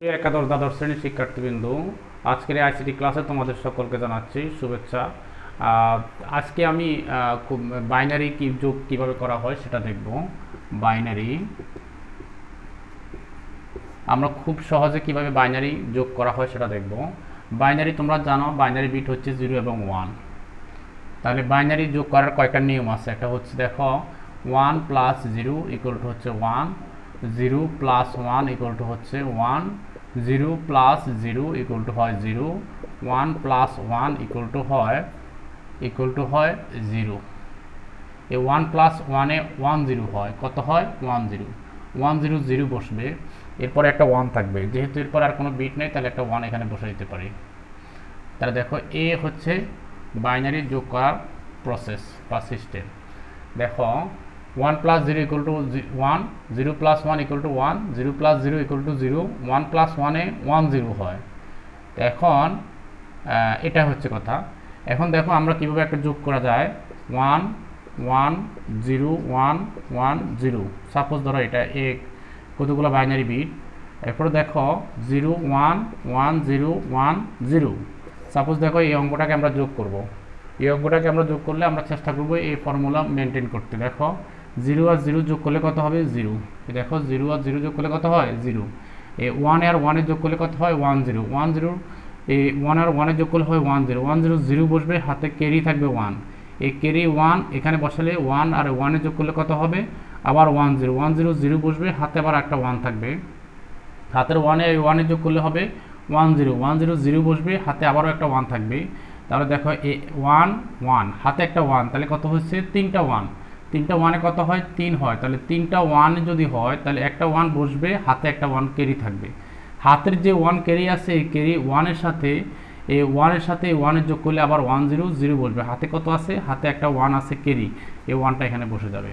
প্রিয় একাদশ দ্বাদশ শ্রেণীর শিক্ষার্থীবৃন্দু, আজকের এই আইসিটি ক্লাসে তোমাদের সকলকে জানাচ্ছি শুভেচ্ছা। আজকে আমি খুব বাইনারি যোগ কীভাবে করা হয় সেটা দেখব। বাইনারি আমরা খুব সহজে কিভাবে বাইনারি যোগ করা হয় সেটা দেখব। বাইনারি তোমরা জানো, বাইনারি বিট হচ্ছে 0 এবং 1। তাহলে বাইনারি যোগ করার কয়েকটা নিয়ম আছে। একটা হচ্ছে দেখো 1 প্লাস 0 ইকুয়াল টু হচ্ছে 1, 0 প্লাস 1 ইকুয়াল টু হচ্ছে 1, 0 প্লাস 0 ইকুয়াল টু হয় 0, 1 প্লাস 1 ইকুয়াল টু হয় 0। এই 1 প্লাস 1 এ 1 0 হয়, কত হয় 1 0, 1 0 0 বসবে, এরপরে একটা 1 থাকবে। যেহেতু এরপর আর কোনো বিট নেই তাহলে একটা 1 এখানে বসে দিতে পারি। তাহলে দেখো এ হচ্ছে বাইনারি যোগ করার প্রসেস বা সিস্টেম। দেখো 1 plus 0 equal to 1, 0 plus 1 equal to 1, 0 plus 0 equal to 0, 1 plus 1 এ 1 0 হয়। তো এখন এটা হচ্ছে কথা। এখন দেখো আমরা কীভাবে একটা যোগ করা যায়। 1 1 0 1 1 0, সাপোজ ধরো এটা কতগুলো বাইনারি বিট। এরপরে দেখো 0 1 1 0 1 0, সাপোজ দেখো এই অঙ্কটাকে আমরা যোগ করব। এই অঙ্কটাকে আমরা যোগ করলে আমরা চেষ্টা করব এই ফর্মুলা মেনটেন করতে। দেখো 0 আর 0 যোগ করলে কত হবে 0। দেখো 0 আর 0 যোগ করলে কত হয় 0। এই 1 আর 1 যোগ করলে কত হয় 1 0, 1 0, এই 1 আর 1 যোগ করলে হয় 1 0, 1 0 0 বসবে, হাতে ক্যারি থাকবে 1। এই ক্যারি 1 এখানে বসালে 1 আর 1 যোগ করলে কত হবে আবার 1 0, 1 0 0 বসবে, হাতে আবার একটা 1 থাকবে। হাতের 1 এ 1 যোগ করলে হবে 1 0, 1 0 0 বসবে, হাতে আবারও একটা 1 থাকবে। তাহলে দেখো 1 1, হাতে একটা 1, তাহলে কত হচ্ছে 3টা 1, 3টা 1 এ কত হয় 3 হয়। তাহলে 3টা 1 যদি হয় তাহলে একটা 1 বসবে, হাতে একটা 1 ক্যারি থাকবে। হাতের যে 1 ক্যারি আছে এই ক্যারি 1 এর সাথে এই 1 এর সাথে 1 এর যোগ করলে আবার 1 0 0 বসবে, হাতে কত আছে হাতে একটা 1 আছে ক্যারি, এই 1টা এখানে বসে যাবে।